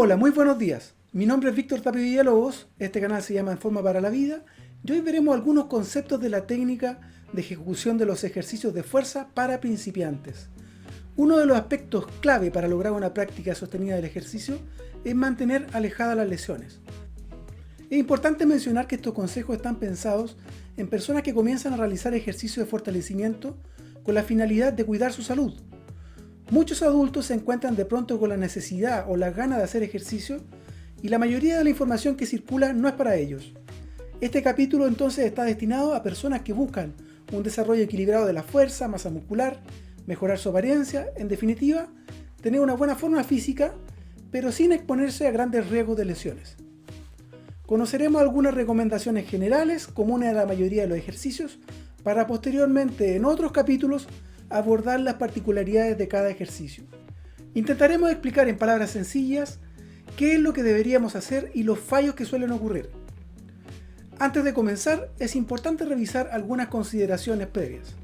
Hola, muy buenos días. Mi nombre es Víctor Tapia Villalobos, este canal se llama En Forma para la Vida y hoy veremos algunos conceptos de la técnica de ejecución de los ejercicios de fuerza para principiantes. Uno de los aspectos clave para lograr una práctica sostenida del ejercicio es mantener alejadas las lesiones. Es importante mencionar que estos consejos están pensados en personas que comienzan a realizar ejercicios de fortalecimiento con la finalidad de cuidar su salud. Muchos adultos se encuentran de pronto con la necesidad o las ganas de hacer ejercicio y la mayoría de la información que circula no es para ellos. Este capítulo entonces está destinado a personas que buscan un desarrollo equilibrado de la fuerza, masa muscular, mejorar su apariencia, en definitiva, tener una buena forma física, pero sin exponerse a grandes riesgos de lesiones. Conoceremos algunas recomendaciones generales comunes a la mayoría de los ejercicios para posteriormente en otros capítulos abordar las particularidades de cada ejercicio. Intentaremos explicar en palabras sencillas qué es lo que deberíamos hacer y los fallos que suelen ocurrir. Antes de comenzar, es importante revisar algunas consideraciones previas.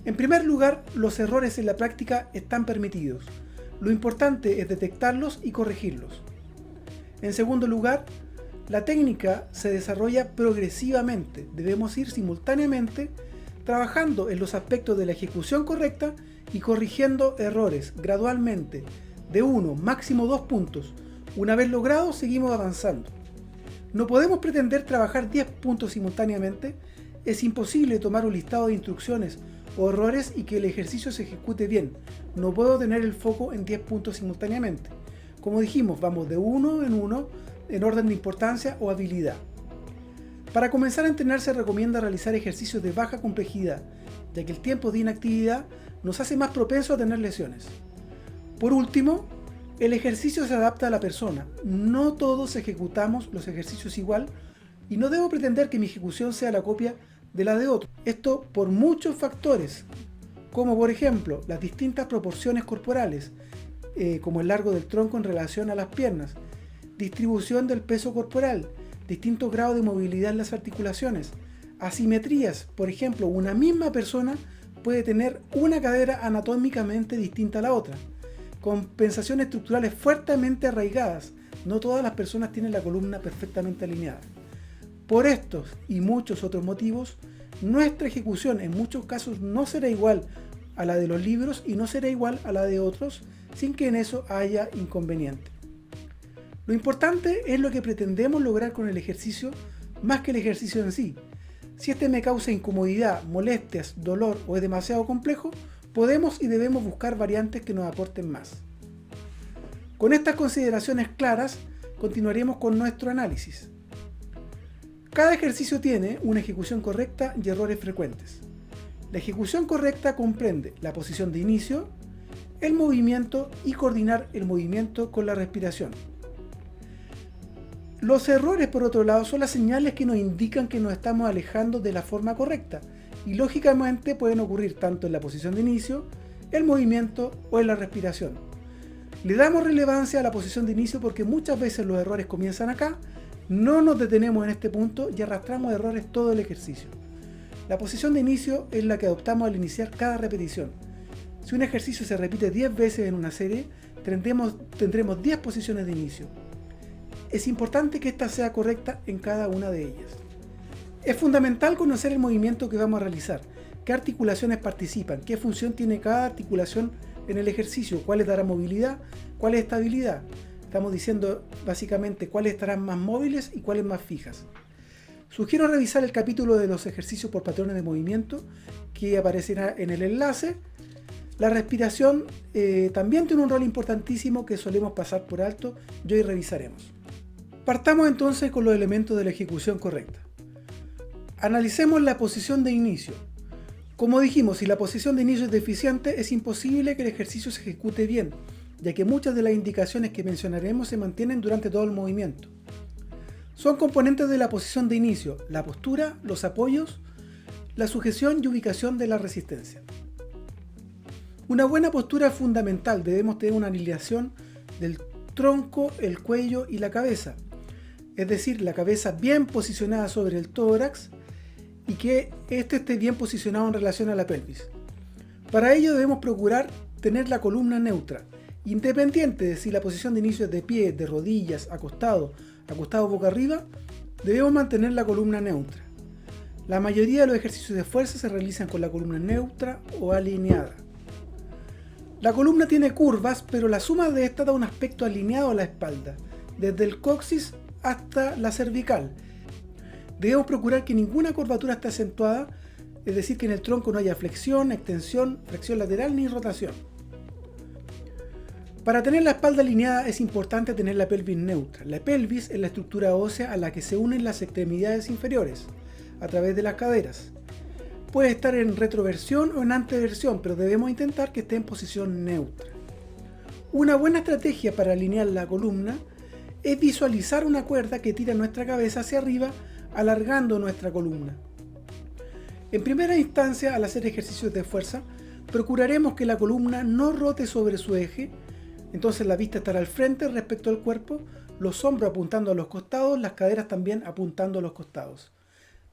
En primer lugar, los errores en la práctica están permitidos. Lo importante es detectarlos y corregirlos. En segundo lugar, la técnica se desarrolla progresivamente. Debemos ir simultáneamente trabajando en los aspectos de la ejecución correcta y corrigiendo errores gradualmente, de 1, máximo 2 puntos. Una vez logrado, seguimos avanzando. No podemos pretender trabajar 10 puntos simultáneamente. Es imposible tomar un listado de instrucciones o errores y que el ejercicio se ejecute bien. No puedo tener el foco en 10 puntos simultáneamente. Como dijimos, vamos de uno en orden de importancia o habilidad. Para comenzar a entrenar se recomienda realizar ejercicios de baja complejidad, ya que el tiempo de inactividad nos hace más propensos a tener lesiones. Por último, el ejercicio se adapta a la persona. No todos ejecutamos los ejercicios igual y no debo pretender que mi ejecución sea la copia de la de otro. Esto por muchos factores, como por ejemplo las distintas proporciones corporales, como el largo del tronco en relación a las piernas, distribución del peso corporal, distintos grados de movilidad en las articulaciones, asimetrías. Por ejemplo, una misma persona puede tener una cadera anatómicamente distinta a la otra, compensaciones estructurales fuertemente arraigadas. No todas las personas tienen la columna perfectamente alineada. Por estos y muchos otros motivos, nuestra ejecución en muchos casos no será igual a la de los libros y no será igual a la de otros, sin que en eso haya inconveniente. Lo importante es lo que pretendemos lograr con el ejercicio, más que el ejercicio en sí. Si este me causa incomodidad, molestias, dolor o es demasiado complejo, podemos y debemos buscar variantes que nos aporten más. Con estas consideraciones claras, continuaremos con nuestro análisis. Cada ejercicio tiene una ejecución correcta y errores frecuentes. La ejecución correcta comprende la posición de inicio, el movimiento y coordinar el movimiento con la respiración. Los errores, por otro lado, son las señales que nos indican que nos estamos alejando de la forma correcta y lógicamente pueden ocurrir tanto en la posición de inicio, el movimiento o en la respiración. Le damos relevancia a la posición de inicio porque muchas veces los errores comienzan acá, no nos detenemos en este punto y arrastramos errores todo el ejercicio. La posición de inicio es la que adoptamos al iniciar cada repetición. Si un ejercicio se repite 10 veces en una serie, tendremos 10 posiciones de inicio. Es importante que esta sea correcta en cada una de ellas. Es fundamental conocer el movimiento que vamos a realizar, qué articulaciones participan, qué función tiene cada articulación en el ejercicio, cuáles darán movilidad, cuál es estabilidad. Estamos diciendo básicamente cuáles estarán más móviles y cuáles más fijas. Sugiero revisar el capítulo de los ejercicios por patrones de movimiento que aparecerá en el enlace. La respiración también tiene un rol importantísimo que solemos pasar por alto y hoy revisaremos. Partamos entonces con los elementos de la ejecución correcta. Analicemos la posición de inicio. Como dijimos, si la posición de inicio es deficiente, es imposible que el ejercicio se ejecute bien, ya que muchas de las indicaciones que mencionaremos se mantienen durante todo el movimiento. Son componentes de la posición de inicio: la postura, los apoyos, la sujeción y ubicación de la resistencia. Una buena postura es fundamental. Debemos tener una alineación del tronco, el cuello y la cabeza. Es decir, la cabeza bien posicionada sobre el tórax y que este esté bien posicionado en relación a la pelvis. Para ello debemos procurar tener la columna neutra. Independiente de si la posición de inicio es de pie, de rodillas, acostado boca arriba, debemos mantener la columna neutra. La mayoría de los ejercicios de fuerza se realizan con la columna neutra o alineada. La columna tiene curvas, pero la suma de estas da un aspecto alineado a la espalda, desde el coxis hasta la cervical. Debemos procurar que ninguna curvatura esté acentuada, es decir, que en el tronco no haya flexión, extensión, flexión lateral ni rotación. Para tener la espalda alineada es importante tener la pelvis neutra. La pelvis es la estructura ósea a la que se unen las extremidades inferiores, a través de las caderas. Puede estar en retroversión o en anteversión, pero debemos intentar que esté en posición neutra. Una buena estrategia para alinear la columna es visualizar una cuerda que tira nuestra cabeza hacia arriba, alargando nuestra columna. En primera instancia, al hacer ejercicios de fuerza, procuraremos que la columna no rote sobre su eje, entonces la vista estará al frente respecto al cuerpo, los hombros apuntando a los costados, las caderas también apuntando a los costados.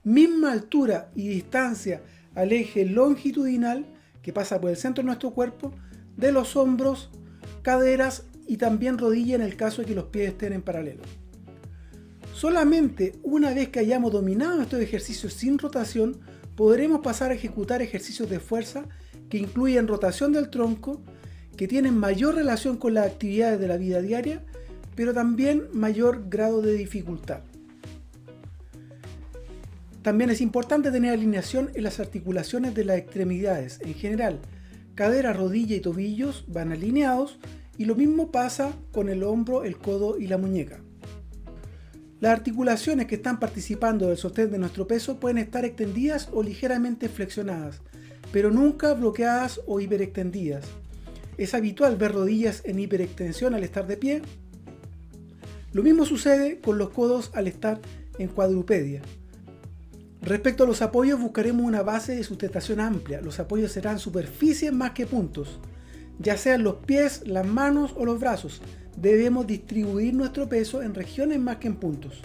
Misma altura y distancia al eje longitudinal que pasa por el centro de nuestro cuerpo, de los hombros, caderas y también rodilla en el caso de que los pies estén en paralelo. Solamente una vez que hayamos dominado estos ejercicios sin rotación, podremos pasar a ejecutar ejercicios de fuerza que incluyen rotación del tronco, que tienen mayor relación con las actividades de la vida diaria, pero también mayor grado de dificultad. También es importante tener alineación en las articulaciones de las extremidades. En general, cadera, rodilla y tobillos van alineados y lo mismo pasa con el hombro, el codo y la muñeca. Las articulaciones que están participando del sostén de nuestro peso pueden estar extendidas o ligeramente flexionadas, pero nunca bloqueadas o hiperextendidas. Es habitual ver rodillas en hiperextensión al estar de pie. Lo mismo sucede con los codos al estar en cuadrupedia. Respecto a los apoyos, buscaremos una base de sustentación amplia. Los apoyos serán superficies más que puntos, ya sean los pies, las manos o los brazos. Debemos distribuir nuestro peso en regiones más que en puntos.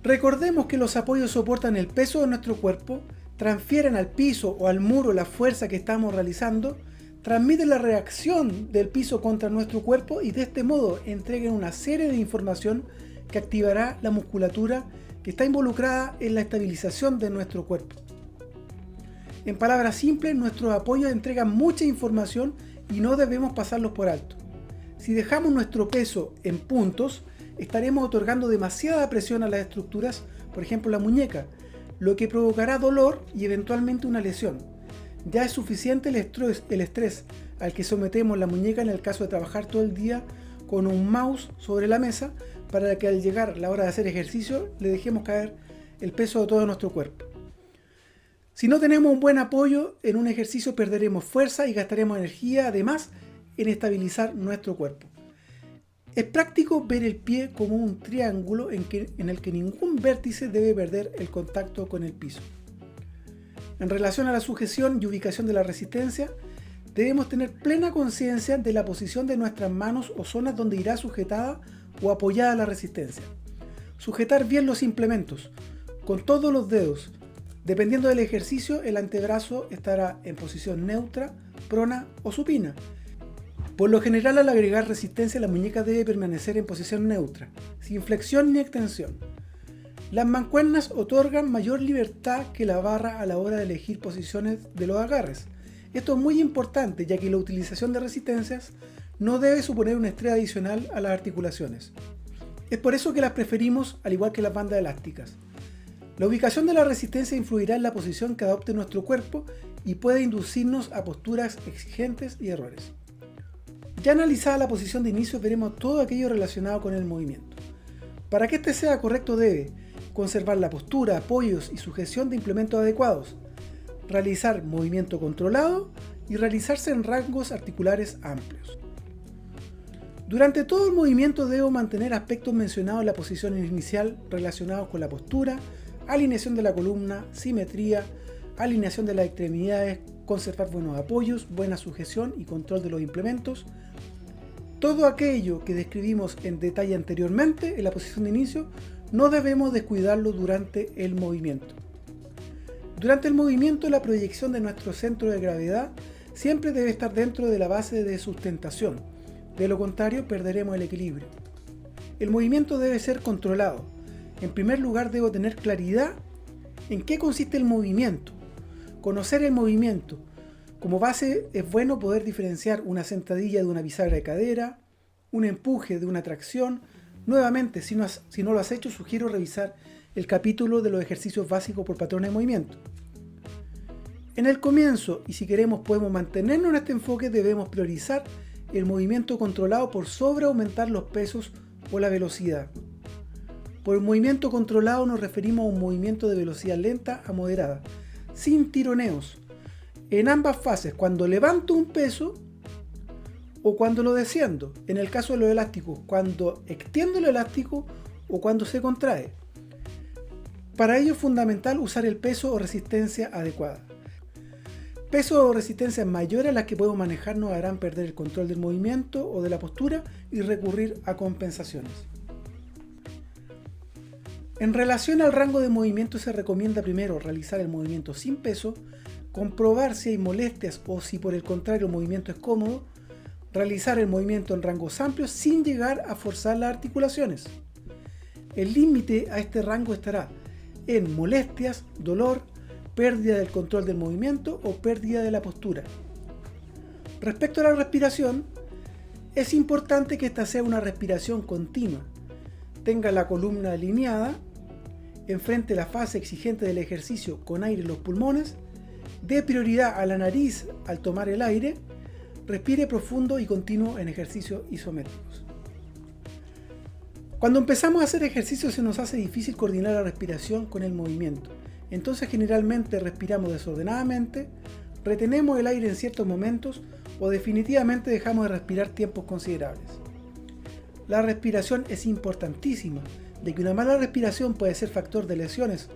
Recordemos que los apoyos soportan el peso de nuestro cuerpo, transfieren al piso o al muro la fuerza que estamos realizando, transmiten la reacción del piso contra nuestro cuerpo y de este modo entregan una serie de información que activará la musculatura que está involucrada en la estabilización de nuestro cuerpo. En palabras simples, nuestros apoyos entregan mucha información y no debemos pasarlos por alto. Si dejamos nuestro peso en puntos, estaremos otorgando demasiada presión a las estructuras, por ejemplo la muñeca, lo que provocará dolor y eventualmente una lesión. Ya es suficiente el estrés al que sometemos la muñeca en el caso de trabajar todo el día con un mouse sobre la mesa, para que al llegar la hora de hacer ejercicio le dejemos caer el peso de todo nuestro cuerpo. Si no tenemos un buen apoyo en un ejercicio, perderemos fuerza y gastaremos energía, además en estabilizar nuestro cuerpo. Es práctico ver el pie como un triángulo en el que ningún vértice debe perder el contacto con el piso. En relación a la sujeción y ubicación de la resistencia, debemos tener plena conciencia de la posición de nuestras manos o zonas donde irá sujetada o apoyada la resistencia. Sujetar bien los implementos, con todos los dedos. Dependiendo del ejercicio, el antebrazo estará en posición neutra, prona o supina. Por lo general, al agregar resistencia, la muñeca debe permanecer en posición neutra, sin flexión ni extensión. Las mancuernas otorgan mayor libertad que la barra a la hora de elegir posiciones de los agarres. Esto es muy importante, ya que la utilización de resistencias no debe suponer un estrés adicional a las articulaciones. Es por eso que las preferimos, al igual que las bandas elásticas. La ubicación de la resistencia influirá en la posición que adopte nuestro cuerpo y puede inducirnos a posturas exigentes y errores. Ya analizada la posición de inicio, veremos todo aquello relacionado con el movimiento. Para que este sea correcto, debe conservar la postura, apoyos y sujeción de implementos adecuados, realizar movimiento controlado y realizarse en rangos articulares amplios. Durante todo el movimiento debo mantener aspectos mencionados en la posición inicial relacionados con la postura, alineación de la columna, simetría, alineación de las extremidades, conservar buenos apoyos, buena sujeción y control de los implementos. Todo aquello que describimos en detalle anteriormente en la posición de inicio, no debemos descuidarlo durante el movimiento. Durante el movimiento, la proyección de nuestro centro de gravedad siempre debe estar dentro de la base de sustentación. De lo contrario, perderemos el equilibrio. El movimiento debe ser controlado. En primer lugar, debo tener claridad en qué consiste el movimiento. Conocer el movimiento. Como base, es bueno poder diferenciar una sentadilla de una bisagra de cadera, un empuje de una tracción. Nuevamente, si no lo has hecho, sugiero revisar el capítulo de los ejercicios básicos por patrones de movimiento. En el comienzo, y si queremos podemos mantenernos en este enfoque, debemos priorizar el movimiento controlado por sobre aumentar los pesos o la velocidad. Por movimiento controlado nos referimos a un movimiento de velocidad lenta a moderada, sin tironeos, en ambas fases, cuando levanto un peso o cuando lo desciendo. En el caso de los elásticos, cuando extiendo el elástico o cuando se contrae. Para ello es fundamental usar el peso o resistencia adecuada. Pesos o resistencias mayores a las que podemos manejar nos harán perder el control del movimiento o de la postura y recurrir a compensaciones. En relación al rango de movimiento se recomienda primero realizar el movimiento sin peso, comprobar si hay molestias o si por el contrario el movimiento es cómodo, realizar el movimiento en rangos amplios sin llegar a forzar las articulaciones. El límite a este rango estará en molestias, dolor, pérdida del control del movimiento o pérdida de la postura. Respecto a la respiración, es importante que esta sea una respiración continua, tenga la columna alineada, enfrente la fase exigente del ejercicio con aire en los pulmones, dé prioridad a la nariz al tomar el aire, respire profundo y continuo en ejercicios isométricos. Cuando empezamos a hacer ejercicios se nos hace difícil coordinar la respiración con el movimiento. Entonces generalmente respiramos desordenadamente, retenemos el aire en ciertos momentos o definitivamente dejamos de respirar tiempos considerables. La respiración es importantísima, de que una mala respiración puede ser factor de lesiones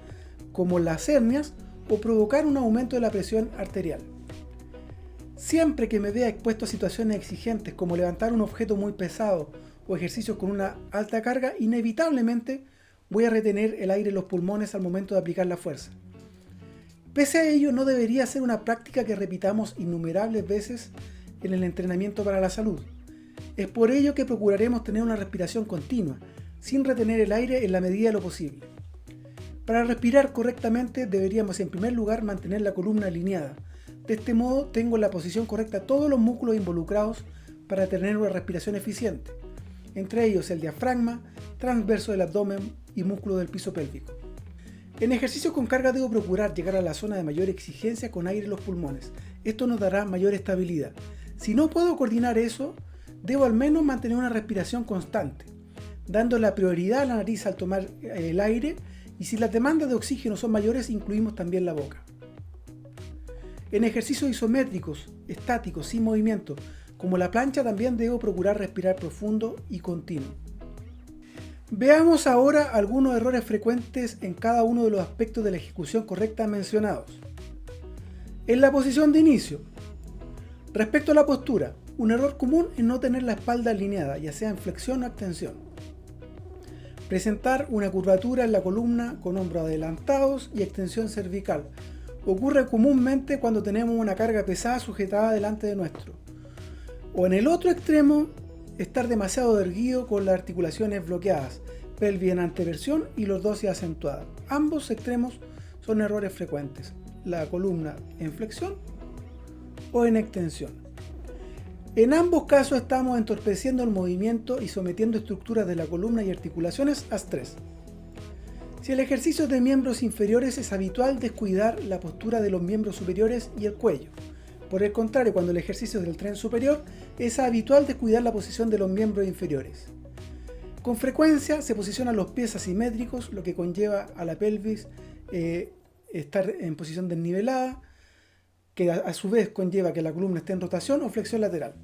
como las hernias o provocar un aumento de la presión arterial. Siempre que me vea expuesto a situaciones exigentes como levantar un objeto muy pesado o ejercicios con una alta carga, inevitablemente voy a retener el aire en los pulmones al momento de aplicar la fuerza. Pese a ello, no debería ser una práctica que repitamos innumerables veces en el entrenamiento para la salud. Es por ello que procuraremos tener una respiración continua, sin retener el aire en la medida de lo posible. Para respirar correctamente deberíamos en primer lugar mantener la columna alineada. De este modo tengo en la posición correcta todos los músculos involucrados para tener una respiración eficiente, entre ellos el diafragma, transverso del abdomen y músculo del piso pélvico. En ejercicios con carga debo procurar llegar a la zona de mayor exigencia con aire en los pulmones. Esto nos dará mayor estabilidad. Si no puedo coordinar eso, debo al menos mantener una respiración constante, dando la prioridad a la nariz al tomar el aire, y si las demandas de oxígeno son mayores incluimos también la boca. En ejercicios isométricos, estáticos, sin movimiento, como la plancha, también debo procurar respirar profundo y continuo. Veamos ahora algunos errores frecuentes en cada uno de los aspectos de la ejecución correcta mencionados. En la posición de inicio. Respecto a la postura, un error común es no tener la espalda alineada, ya sea en flexión o extensión. Presentar una curvatura en la columna con hombros adelantados y extensión cervical. Ocurre comúnmente cuando tenemos una carga pesada sujetada delante de nuestro. O en el otro extremo, estar demasiado erguido con las articulaciones bloqueadas, pelvis en anteversión y lordosis acentuada. Ambos extremos son errores frecuentes. La columna en flexión o en extensión. En ambos casos estamos entorpeciendo el movimiento y sometiendo estructuras de la columna y articulaciones a estrés. Si el ejercicio de miembros inferiores es habitual descuidar la postura de los miembros superiores y el cuello. Por el contrario, cuando el ejercicio es del tren superior, es habitual descuidar la posición de los miembros inferiores. Con frecuencia se posicionan los pies asimétricos, lo que conlleva a la pelvis estar en posición desnivelada, que a su vez conlleva que la columna esté en rotación o flexión lateral.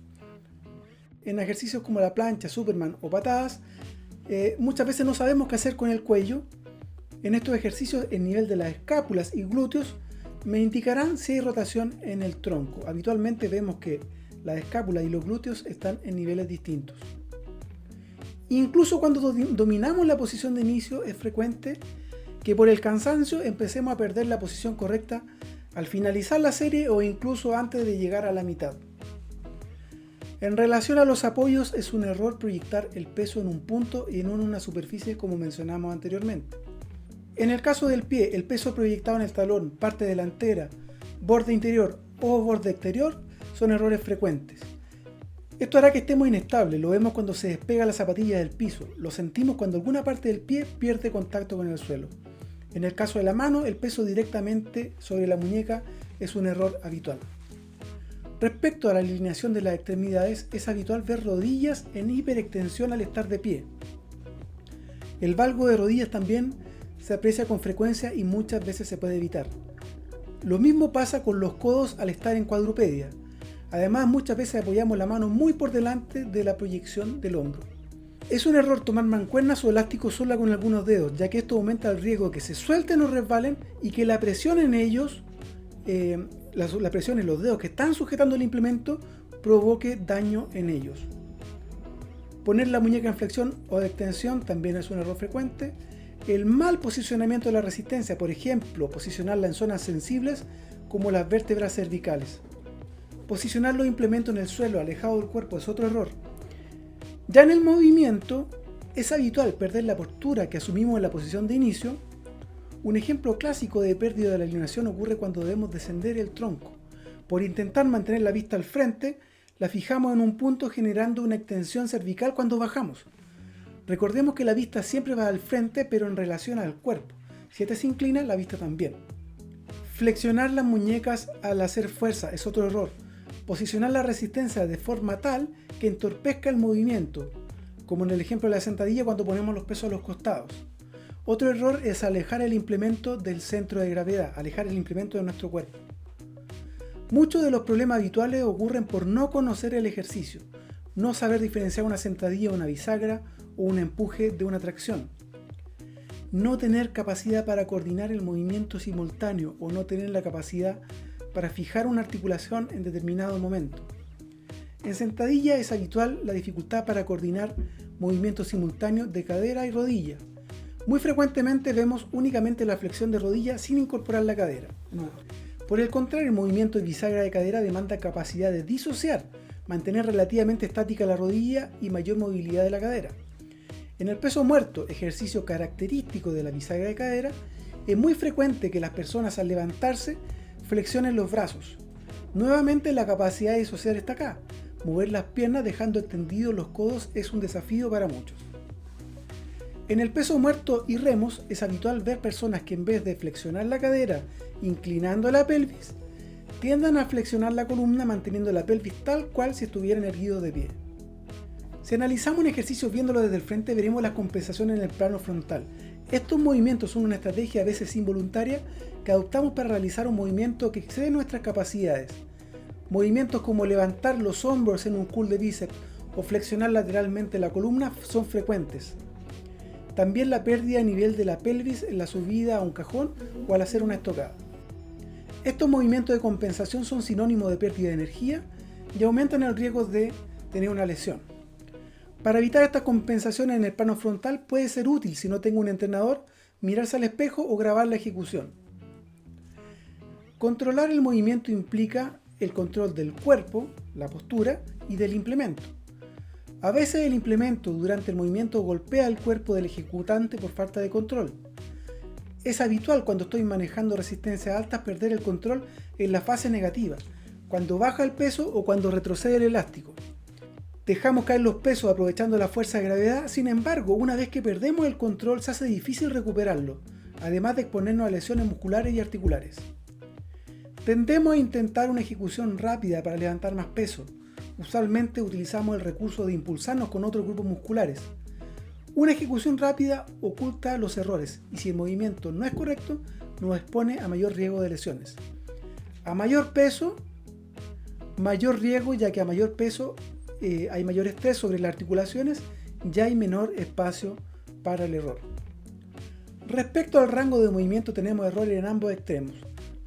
En ejercicios como la plancha, Superman o patadas, muchas veces no sabemos qué hacer con el cuello. En estos ejercicios, el nivel de las escápulas y glúteos me indicarán si hay rotación en el tronco. Habitualmente vemos que las escápulas y los glúteos están en niveles distintos. Incluso cuando dominamos la posición de inicio, es frecuente que por el cansancio empecemos a perder la posición correcta al finalizar la serie o incluso antes de llegar a la mitad. En relación a los apoyos, es un error proyectar el peso en un punto y no en una superficie como mencionamos anteriormente. En el caso del pie, el peso proyectado en el talón, parte delantera, borde interior o borde exterior son errores frecuentes. Esto hará que estemos inestables, lo vemos cuando se despega la zapatilla del piso, lo sentimos cuando alguna parte del pie pierde contacto con el suelo. En el caso de la mano, el peso directamente sobre la muñeca es un error habitual. Respecto a la alineación de las extremidades, es habitual ver rodillas en hiperextensión al estar de pie. El valgo de rodillas también se aprecia con frecuencia y muchas veces se puede evitar. Lo mismo pasa con los codos al estar en cuadrupedia. Además, muchas veces apoyamos la mano muy por delante de la proyección del hombro. Es un error tomar mancuernas o elásticos sola con algunos dedos, ya que esto aumenta el riesgo de que se suelten o resbalen y que la presión en ellos, la presión en los dedos que están sujetando el implemento, provoque daño en ellos. Poner la muñeca en flexión o de extensión también es un error frecuente. El mal posicionamiento de la resistencia, por ejemplo, posicionarla en zonas sensibles como las vértebras cervicales. Posicionar los implementos en el suelo, alejado del cuerpo, es otro error. Ya en el movimiento, es habitual perder la postura que asumimos en la posición de inicio. Un ejemplo clásico de pérdida de la alineación ocurre cuando debemos descender el tronco. Por intentar mantener la vista al frente, la fijamos en un punto generando una extensión cervical cuando bajamos. Recordemos que la vista siempre va al frente, pero en relación al cuerpo. Si éste se inclina, la vista también. Flexionar las muñecas al hacer fuerza es otro error. Posicionar la resistencia de forma tal que entorpezca el movimiento, como en el ejemplo de la sentadilla cuando ponemos los pesos a los costados. Otro error es alejar el implemento del centro de gravedad, alejar el implemento de nuestro cuerpo. Muchos de los problemas habituales ocurren por no conocer el ejercicio, no saber diferenciar una sentadilla de una bisagra o un empuje de una tracción. No tener capacidad para coordinar el movimiento simultáneo o no tener la capacidad para fijar una articulación en determinado momento. En sentadilla es habitual la dificultad para coordinar movimientos simultáneos de cadera y rodilla. Muy frecuentemente vemos únicamente la flexión de rodilla sin incorporar la cadera. Por el contrario, el movimiento de bisagra de cadera demanda capacidad de disociar, mantener relativamente estática la rodilla y mayor movilidad de la cadera. En el peso muerto, ejercicio característico de la bisagra de cadera, es muy frecuente que las personas al levantarse flexionen los brazos. Nuevamente la capacidad de disociar está acá. Mover las piernas dejando extendidos los codos es un desafío para muchos. En el peso muerto y remos es habitual ver personas que en vez de flexionar la cadera inclinando la pelvis, tiendan a flexionar la columna manteniendo la pelvis tal cual si estuvieran erguidos de pie. Si analizamos un ejercicio viéndolo desde el frente, veremos las compensaciones en el plano frontal. Estos movimientos son una estrategia a veces involuntaria que adoptamos para realizar un movimiento que excede nuestras capacidades. Movimientos como levantar los hombros en un curl de bíceps o flexionar lateralmente la columna son frecuentes. También la pérdida de nivel de la pelvis en la subida a un cajón o al hacer una estocada. Estos movimientos de compensación son sinónimos de pérdida de energía y aumentan el riesgo de tener una lesión. Para evitar estas compensaciones en el plano frontal puede ser útil, si no tengo un entrenador, mirarse al espejo o grabar la ejecución. Controlar el movimiento implica el control del cuerpo, la postura y del implemento. A veces el implemento durante el movimiento golpea el cuerpo del ejecutante por falta de control. Es habitual cuando estoy manejando resistencias altas perder el control en la fase negativa, cuando baja el peso o cuando retrocede el elástico. Dejamos caer los pesos aprovechando la fuerza de gravedad, sin embargo, una vez que perdemos el control se hace difícil recuperarlo, además de exponernos a lesiones musculares y articulares. Tendemos a intentar una ejecución rápida para levantar más peso. Usualmente utilizamos el recurso de impulsarnos con otros grupos musculares. Una ejecución rápida oculta los errores y si el movimiento no es correcto, nos expone a mayor riesgo de lesiones. A mayor peso, mayor riesgo, ya que a mayor peso hay mayor estrés sobre las articulaciones y hay menor espacio para el error. Respecto al rango de movimiento tenemos errores en ambos extremos.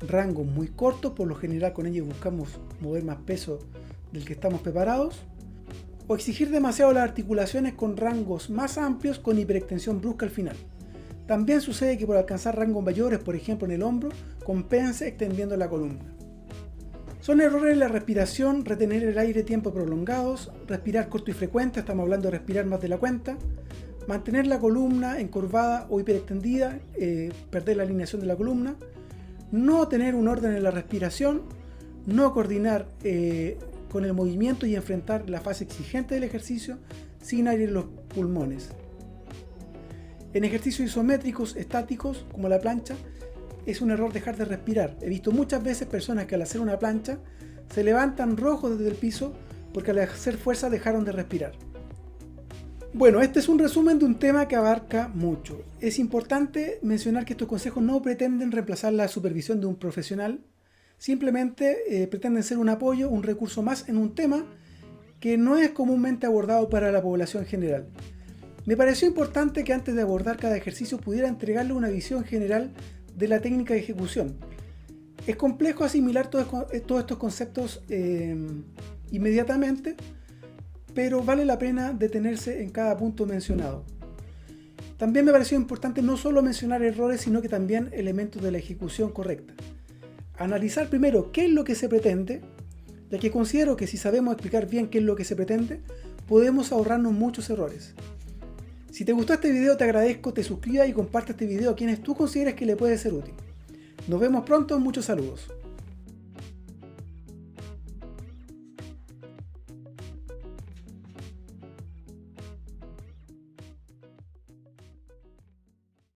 Rangos muy cortos, por lo general con ellos buscamos mover más peso del que estamos preparados, o exigir demasiado las articulaciones con rangos más amplios con hiperextensión brusca al final. También sucede que por alcanzar rangos mayores, por ejemplo en el hombro, compense extendiendo la columna. Son errores en la respiración, retener el aire tiempos prolongados, respirar corto y frecuente, estamos hablando de respirar más de la cuenta, mantener la columna encorvada o hiperextendida, perder la alineación de la columna, no tener un orden en la respiración, no coordinar con el movimiento y enfrentar la fase exigente del ejercicio sin aire en los pulmones. En ejercicios isométricos estáticos, como la plancha, es un error dejar de respirar. He visto muchas veces personas que al hacer una plancha se levantan rojos desde el piso porque al hacer fuerza dejaron de respirar. Bueno, este es un resumen de un tema que abarca mucho. Es importante mencionar que estos consejos no pretenden reemplazar la supervisión de un profesional, simplemente pretenden ser un apoyo, un recurso más en un tema que no es comúnmente abordado para la población general. Me pareció importante que antes de abordar cada ejercicio pudiera entregarle una visión general de la técnica de ejecución. Es complejo asimilar todos estos conceptos inmediatamente, pero vale la pena detenerse en cada punto mencionado. También me pareció importante no solo mencionar errores, sino que también elementos de la ejecución correcta. Analizar primero qué es lo que se pretende, ya que considero que si sabemos explicar bien qué es lo que se pretende, podemos ahorrarnos muchos errores. Si te gustó este video, te agradezco, te suscribas y comparte este video a quienes tú consideres que le puede ser útil. Nos vemos pronto, muchos saludos.